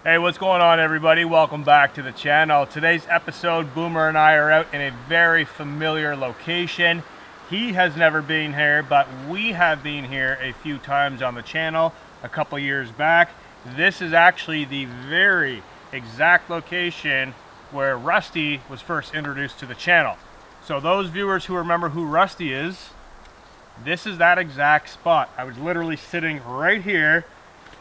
Hey, what's going on, everybody? Welcome back to the channel. Today's episode, Boomer and I are out in a very familiar location. He has never been here, but we have been here a few times on the channel a couple years back. This is actually the very exact location where Rusty was first introduced to the channel. So those viewers who remember who Rusty is, this is that exact spot. I was literally sitting right here,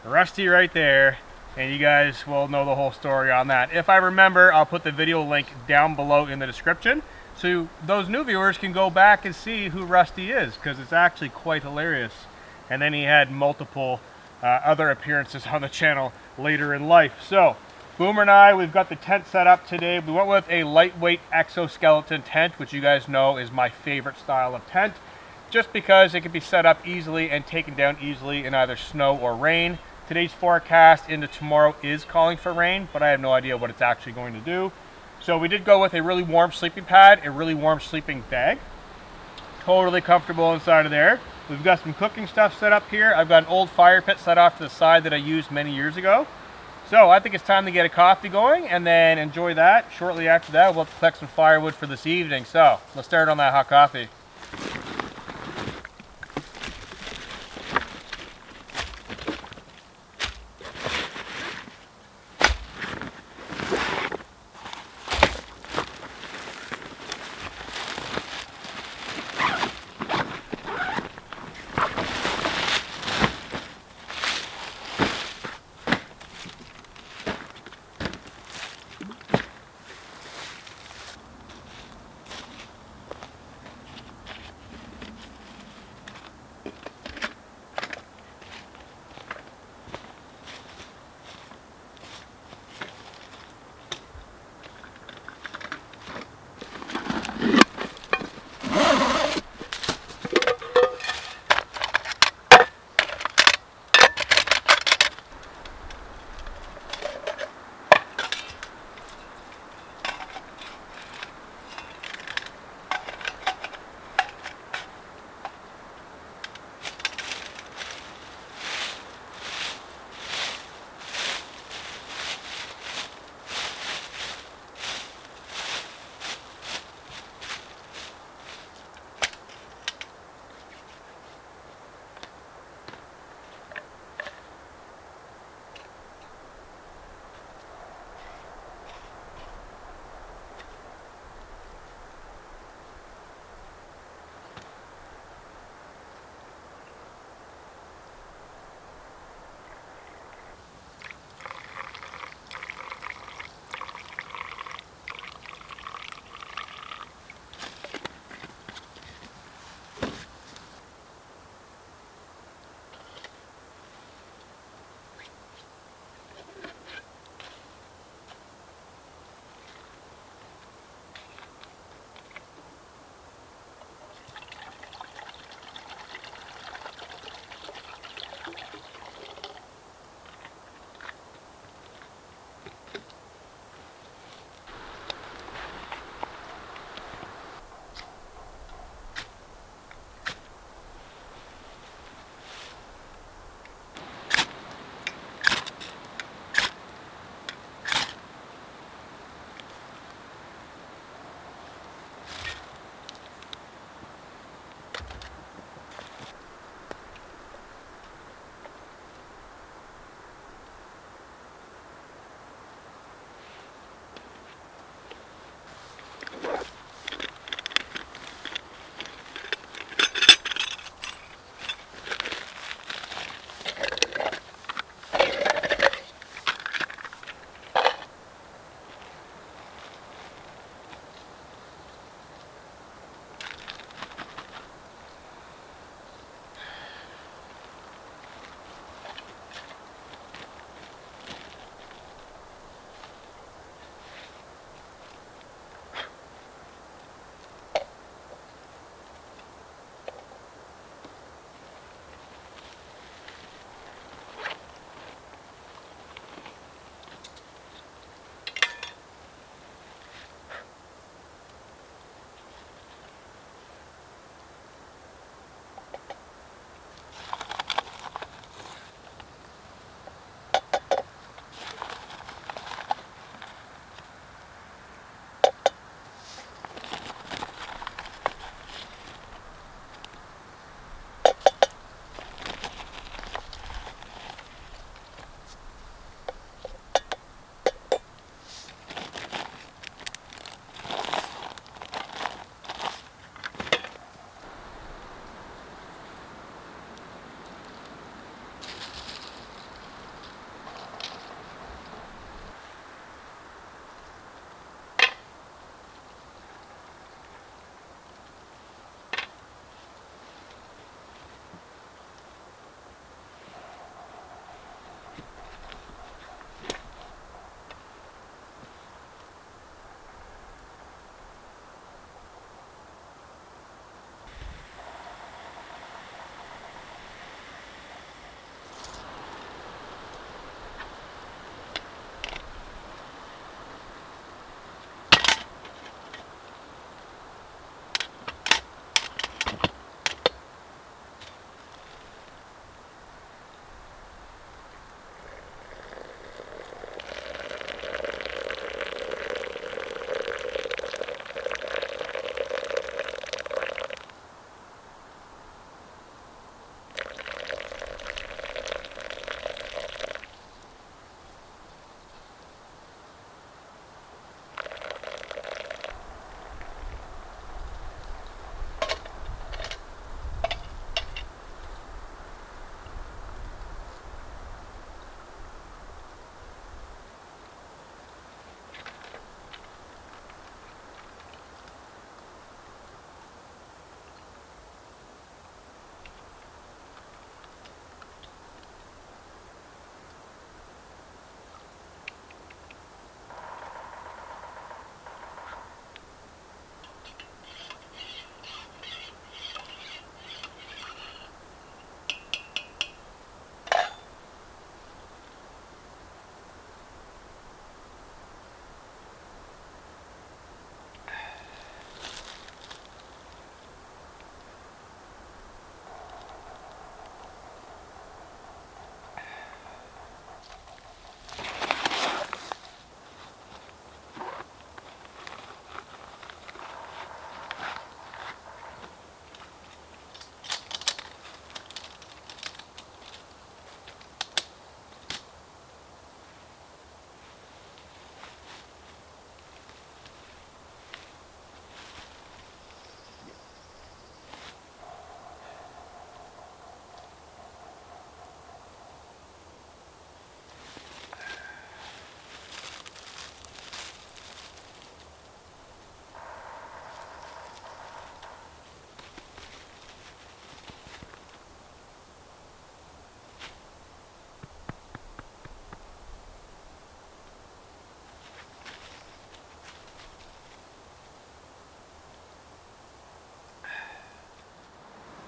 Rusty right there, and you guys will know the whole story on that. If I remember, I'll put the video link down below in the description so those new viewers can go back and see who Rusty is, because it's actually quite hilarious. And then he had multiple other appearances on the channel later in life. So Boomer and I, we've got the tent set up today. We went with a lightweight exoskeleton tent, which you guys know is my favorite style of tent, just because it can be set up easily and taken down easily in either snow or rain. Today's forecast into tomorrow is calling for rain, but I have no idea what it's actually going to do. So we did go with a really warm sleeping pad, a really warm sleeping bag. Totally comfortable inside of there. We've got some cooking stuff set up here. I've got an old fire pit set off to the side that I used many years ago. So I think it's time to get a coffee going and then enjoy that. Shortly after that, we'll collect some firewood for this evening. So let's start on that hot coffee.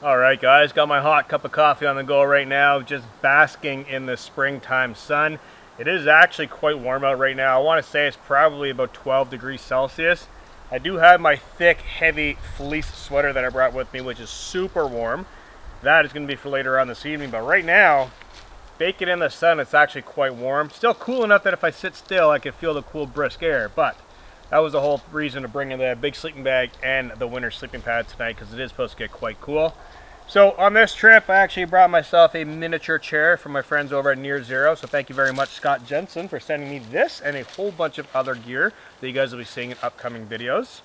Alright guys, got my hot cup of coffee on the go right now, just basking in the springtime sun. It is actually quite warm out right now. I want to say it's probably about 12 degrees Celsius. I do have my thick, heavy fleece sweater that I brought with me, which is super warm. That is going to be for later on this evening, but right now, baking in the sun, it's actually quite warm. Still cool enough that if I sit still, I can feel the cool, brisk air, but that was the whole reason to bring in the big sleeping bag and the winter sleeping pad tonight, because it is supposed to get quite cool. So on this trip, I actually brought myself a miniature chair from my friends over at Near Zero. So thank you very much, Scott Jensen, for sending me this and a whole bunch of other gear that you guys will be seeing in upcoming videos.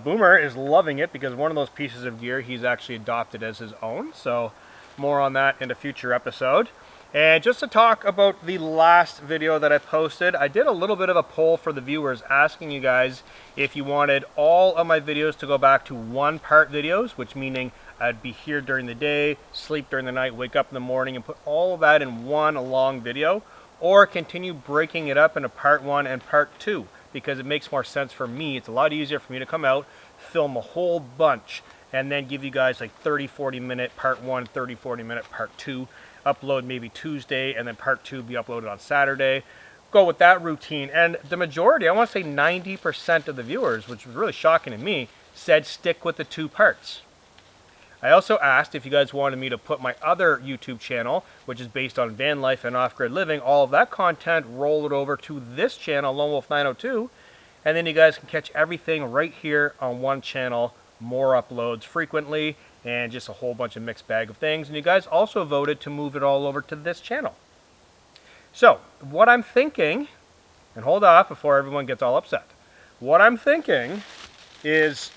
Boomer is loving it because one of those pieces of gear he's actually adopted as his own. So more on that in a future episode. And just to talk about the last video that I posted, I did a little bit of a poll for the viewers asking you guys if you wanted all of my videos to go back to one-part videos, which meaning I'd be here during the day, sleep during the night, wake up in the morning, and put all of that in one long video, or continue breaking it up into part 1 and part 2, because it makes more sense for me. It's a lot easier for me to come out, film a whole bunch, and then give you guys like 30-40 minute part 1, 30-40 minute part 2, upload maybe Tuesday, and then part 2 be uploaded on Saturday. Go with that routine. And the majority, I want to say 90% of the viewers, which was really shocking to me, said stick with the 2 parts. I also asked if you guys wanted me to put my other YouTube channel, which is based on van life and off-grid living, all of that content, roll it over to this channel, Lone Wolf 902, and then you guys can catch everything right here on one channel, more uploads frequently, and just a whole bunch of mixed bag of things. And you guys also voted to move it all over to this channel. So, what I'm thinking, and hold off before everyone gets all upset. What I'm thinking is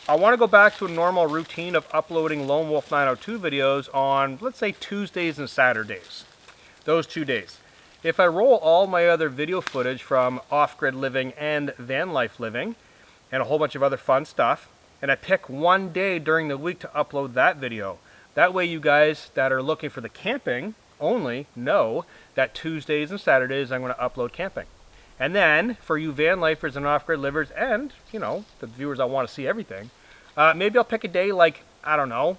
I want to go back to a normal routine of uploading Lone Wolf 902 videos on, let's say, Tuesdays and Saturdays. Those 2 days. If I roll all my other video footage from off-grid living and van life living, and a whole bunch of other fun stuff, and I pick one day during the week to upload that video. That way you guys that are looking for the camping only know that Tuesdays and Saturdays I'm going to upload camping. And then for you van lifers and off-grid livers and, you know, the viewers that want to see everything, maybe I'll pick a day like, I don't know,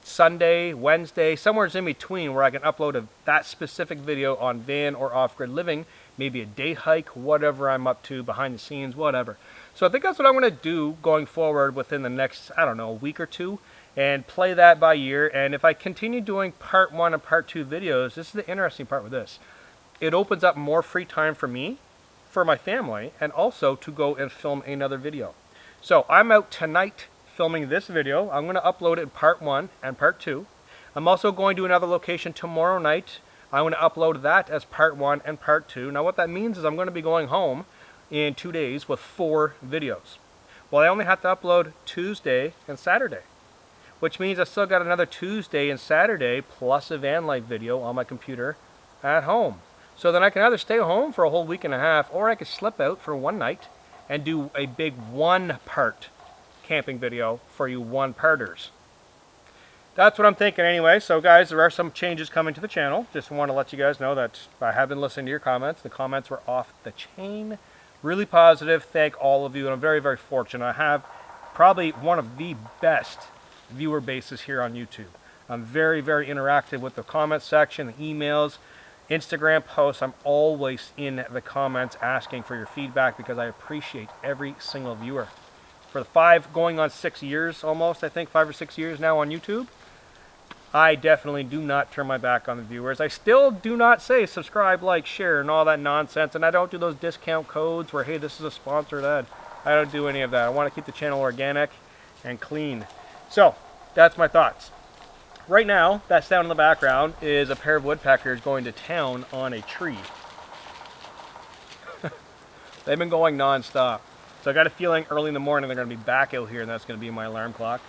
Sunday, Wednesday, somewhere in between where I can upload that specific video on van or off-grid living, maybe a day hike, whatever I'm up to, behind the scenes, whatever. So I think that's what I'm going to do going forward within the next, I don't know, week or two, and play that by ear. And if I continue doing part 1 and part 2 videos, this is the interesting part with this. It opens up more free time for me, for my family, and also to go and film another video. So I'm out tonight filming this video. I'm going to upload it in part 1 and part 2. I'm also going to another location tomorrow night. I'm going to upload that as part 1 and part 2. Now what that means is I'm going to be going home in 2 days with 4 videos. Well, I only have to upload Tuesday and Saturday, which means I still got another Tuesday and Saturday plus a van life video on my computer at home. So then I can either stay home for a whole week and a half, or I could slip out for one night and do a big 1-part camping video for you 1-parters. That's what I'm thinking anyway. So guys, there are some changes coming to the channel. Just want to let you guys know that I have been listening to your comments. The comments were off the chain. Really positive. Thank all of you, and I'm very, very fortunate. I have probably one of the best viewer bases here on YouTube. I'm very, very interactive with the comment section, the emails, Instagram posts. I'm always in the comments asking for your feedback because I appreciate every single viewer. For the going on 6 years almost, I think 5 or 6 years now on YouTube, I definitely do not turn my back on the viewers. I still do not say subscribe, like, share, and all that nonsense. And I don't do those discount codes where, hey, this is a sponsored ad. I don't do any of that. I want to keep the channel organic and clean. So, that's my thoughts. Right now, that sound in the background is a pair of woodpeckers going to town on a tree. They've been going non-stop. So I got a feeling early in the morning they're going to be back out here, and that's going to be my alarm clock.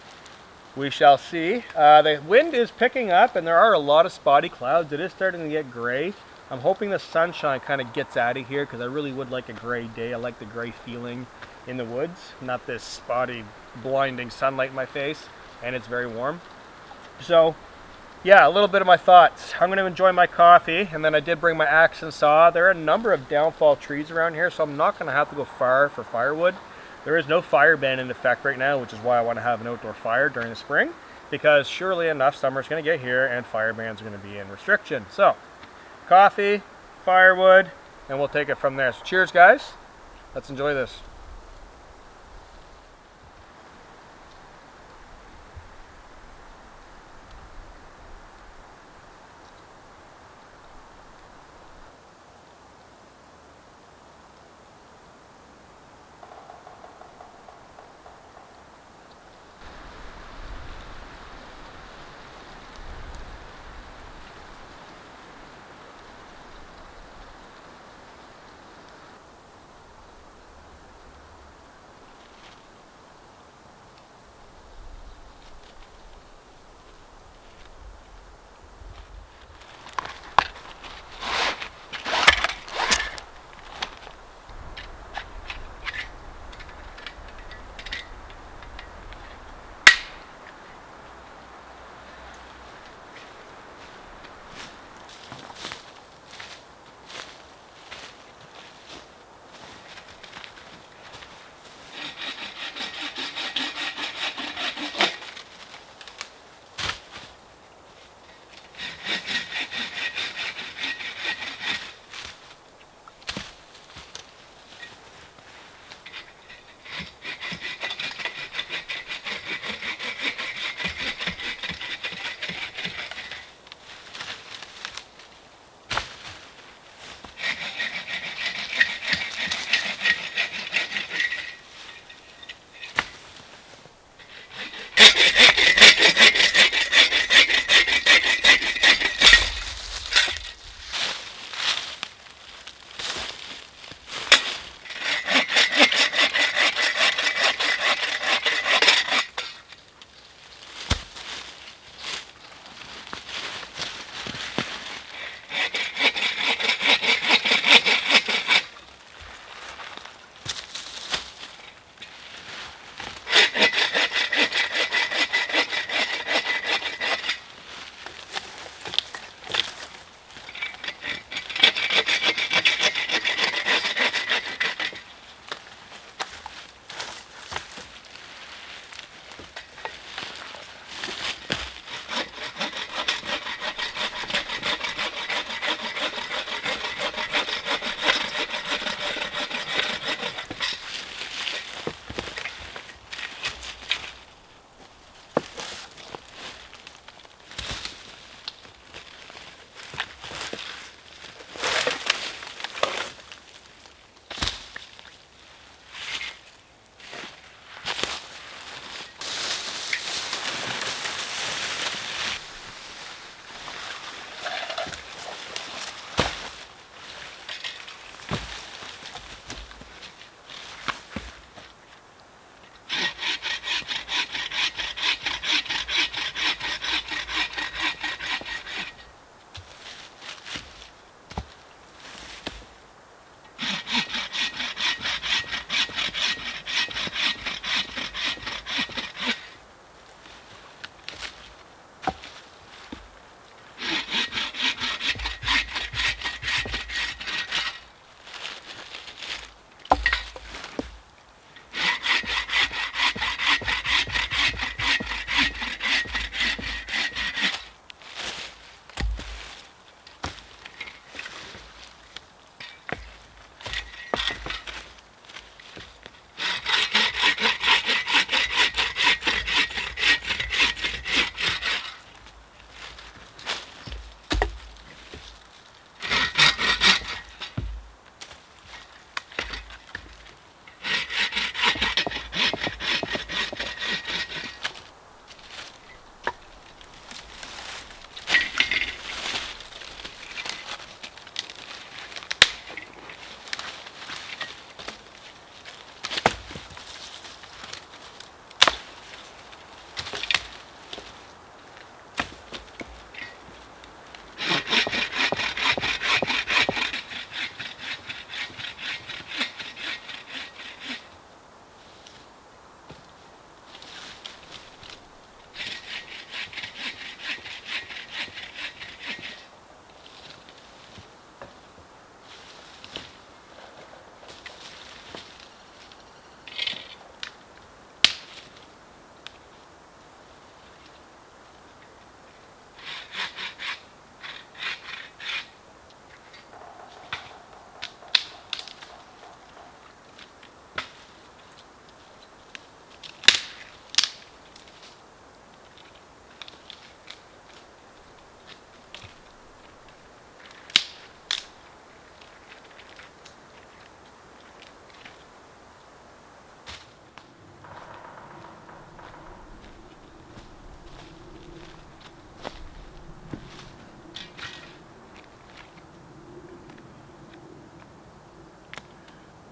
We shall see. The wind is picking up, and there are a lot of spotty clouds. It is starting to get gray. I'm hoping the sunshine kind of gets out of here because I really would like a gray day. I like the gray feeling in the woods, not this spotty, blinding sunlight in my face, and it's very warm. So, yeah, a little bit of my thoughts. I'm going to enjoy my coffee, and then I did bring my axe and saw. There are a number of downfall trees around here, so I'm not going to have to go far for firewood. There is no fire ban in effect right now, which is why I want to have an outdoor fire during the spring. because surely enough, summer's going to get here and fire bans are going to be in restriction. So, coffee, firewood, and we'll take it from there. So cheers, guys. Let's enjoy this.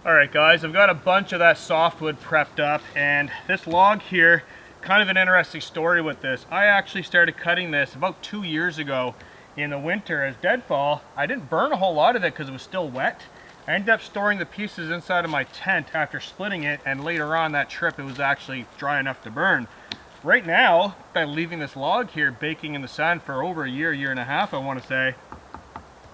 Alright guys, I've got a bunch of that softwood prepped up, and this log here, kind of an interesting story with this. I actually started cutting this about 2 years ago in the winter as deadfall. I didn't burn a whole lot of it because it was still wet. I ended up storing the pieces inside of my tent after splitting it, and later on that trip it was actually dry enough to burn. Right now, by leaving this log here baking in the sun for over a year, year and a half I want to say,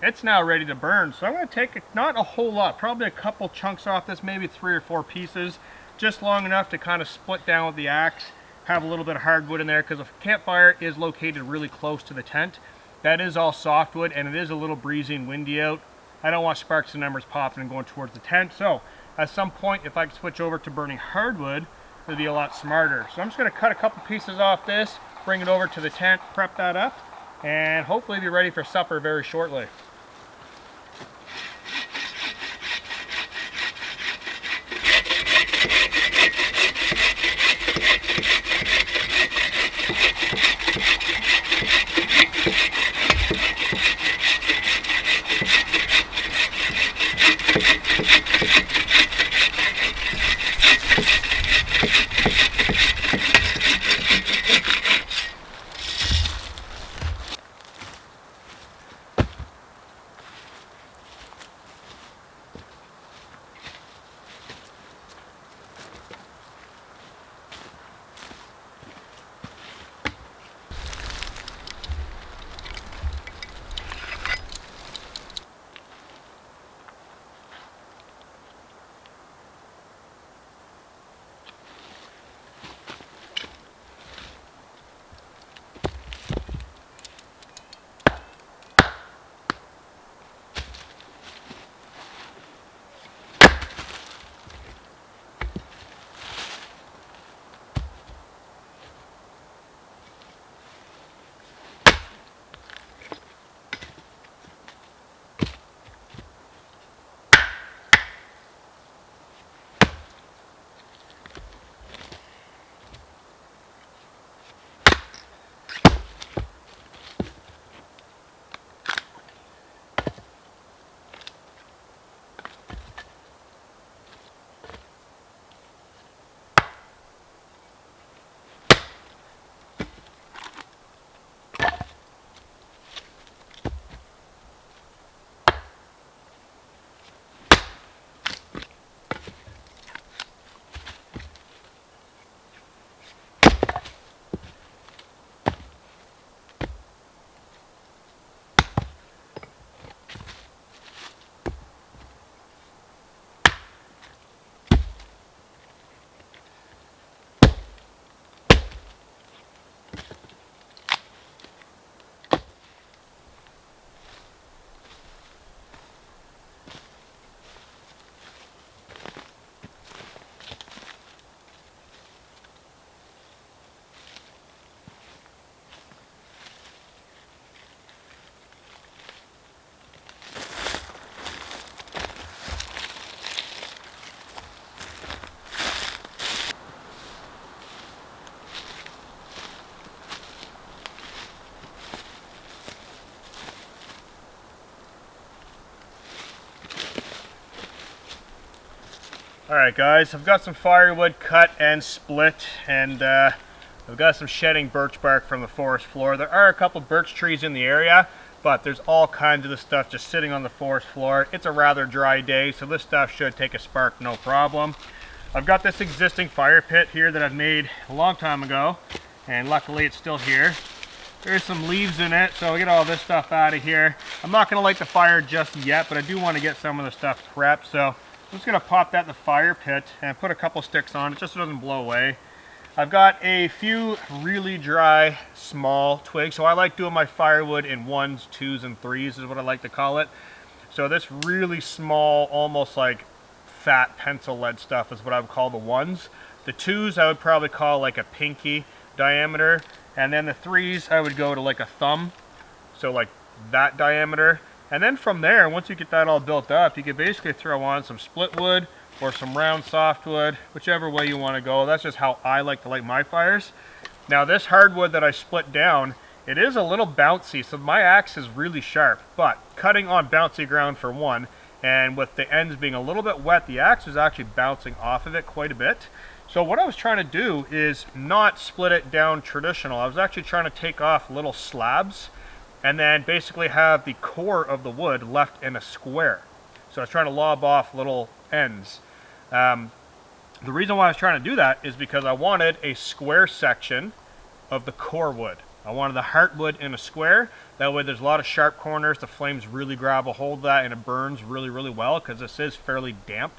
it's now ready to burn. So I'm going to take not a whole lot, probably a couple chunks off this, maybe 3 or 4 pieces, just long enough to kind of split down with the axe, have a little bit of hardwood in there, because the campfire is located really close to the tent. That is all softwood, and it is a little breezy and windy out. I don't want sparks and embers popping and going towards the tent, so at some point if I can switch over to burning hardwood, it would be a lot smarter. So I'm just going to cut a couple pieces off this, bring it over to the tent, prep that up, and hopefully be ready for supper very shortly. Alright guys, I've got some firewood cut and split, and I've got some shedding birch bark from the forest floor. There are a couple birch trees in the area, but there's all kinds of the stuff just sitting on the forest floor. It's a rather dry day, so this stuff should take a spark no problem. I've got this existing fire pit here that I've made a long time ago, and luckily it's still here. There's some leaves in it, so I'll get all this stuff out of here. I'm not going to light the fire just yet, but I do want to get some of the stuff prepped, so I'm just going to pop that in the fire pit and put a couple sticks on it just so it doesn't blow away. I've got a few really dry, small twigs, so I like doing my firewood in 1s, 2s, and 3s is what I like to call it. So this really small, almost like fat pencil lead stuff is what I would call the 1s. The 2s I would probably call like a pinky diameter, and then the 3s I would go to like a thumb, so like that diameter. And then from there, once you get that all built up, you can basically throw on some split wood or some round softwood, whichever way you want to go. That's just how I like to light my fires. Now this hardwood that I split down, it is a little bouncy, so my axe is really sharp, but cutting on bouncy ground for one, And with the ends being a little bit wet, the axe was actually bouncing off of it quite a bit. So what I was trying to do is not split it down traditional. I was actually trying to take off little slabs and then basically have the core of the wood left in a square. So I was trying to lob off little ends. The reason why I was trying to do that is because I wanted a square section of the core wood. I wanted the heartwood in a square. That way there's a lot of sharp corners. The flames really grab a hold of that and it burns really, really well because this is fairly damp.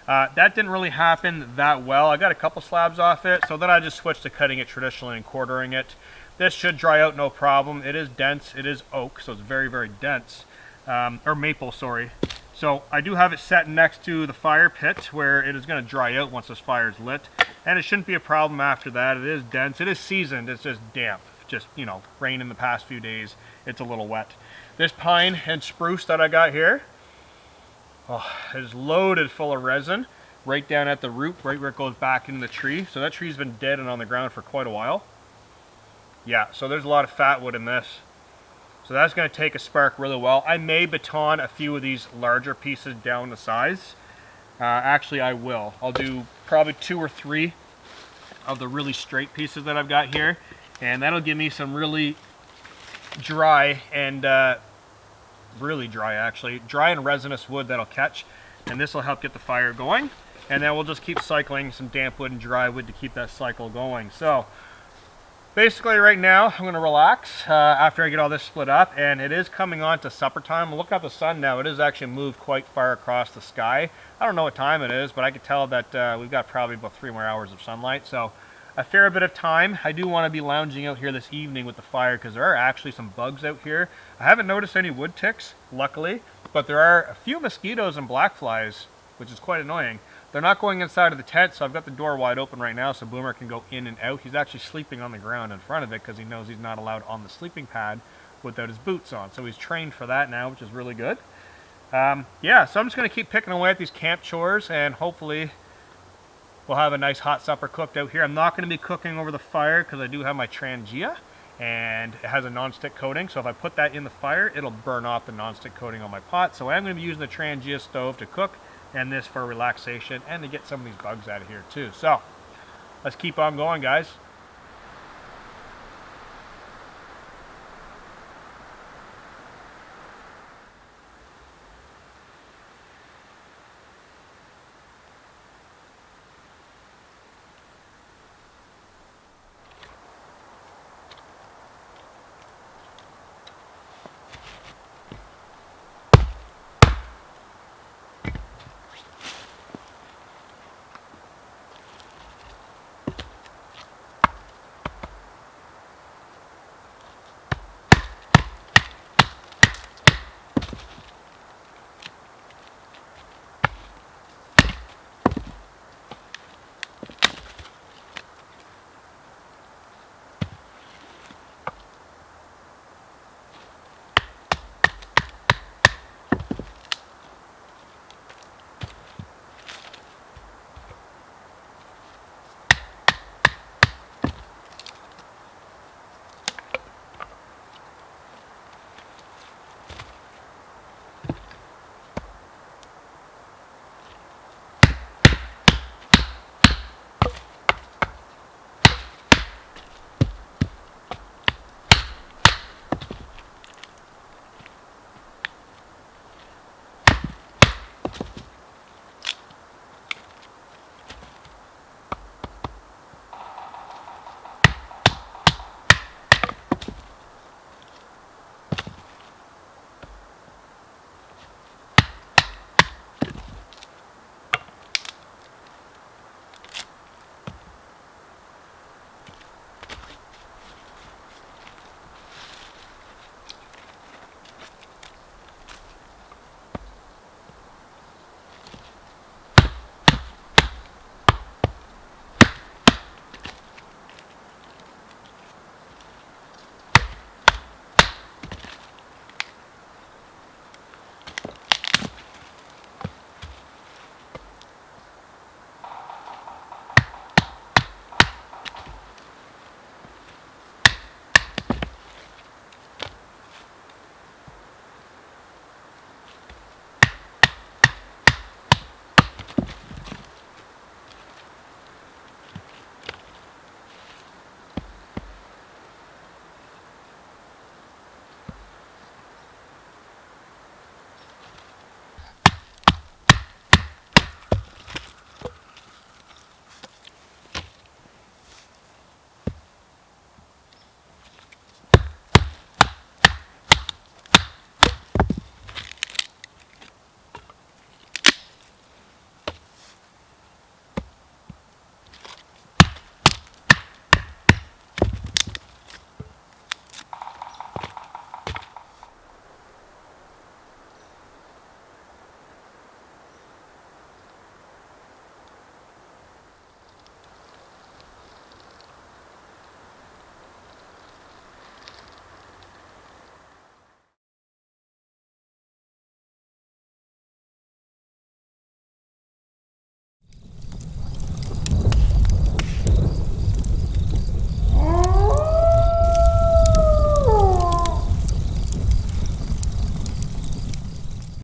That didn't really happen that well. I got a couple slabs off it, so then I just switched to cutting it traditionally and quartering it. This should dry out no problem. It is dense. It is oak, so it's very, very dense. Or maple, sorry. So I do have it set next to the fire pit where it is going to dry out once this fire is lit. And it shouldn't be a problem after that. It is dense. It is seasoned. It's just damp. Just, you know, rain in the past few days. It's a little wet. This pine and spruce that I got here, is loaded full of resin right down at the root, right where it goes back into the tree. So that tree's been dead and on the ground for quite a while. Yeah, so there's a lot of fat wood in this. So that's going to take a spark really well. I may baton a few of these larger pieces down to size. Actually, I will. I'll do probably 2 or 3 of the really straight pieces that I've got here. And that'll give me some really dry and really dry actually, dry and resinous wood that'll catch. And this will help get the fire going. And then we'll just keep cycling some damp wood and dry wood to keep that cycle going. So basically right now I'm going to relax after I get all this split up, and it is coming on to supper time. Look at the sun now. It has actually moved quite far across the sky. I don't know what time it is, but I can tell that we've got probably about 3 more hours of sunlight. So a fair bit of time. I do want to be lounging out here this evening with the fire because there are actually some bugs out here. I haven't noticed any wood ticks, luckily, but there are a few mosquitoes and black flies, which is quite annoying. They're not going inside of the tent, so I've got the door wide open right now so Boomer can go in and out. He's actually sleeping on the ground in front of it because he knows he's not allowed on the sleeping pad without his boots on. So he's trained for that now, which is really good. Yeah, so I'm just going to keep picking away at these camp chores, and hopefully we'll have a nice hot supper cooked out here. I'm not going to be cooking over the fire because I do have my Trangia, and it has a non-stick coating. So if I put that in the fire, it'll burn off the non-stick coating on my pot. So I'm going to be using the Trangia stove to cook, and this for relaxation and to get some of these bugs out of here too. So let's keep on going, guys.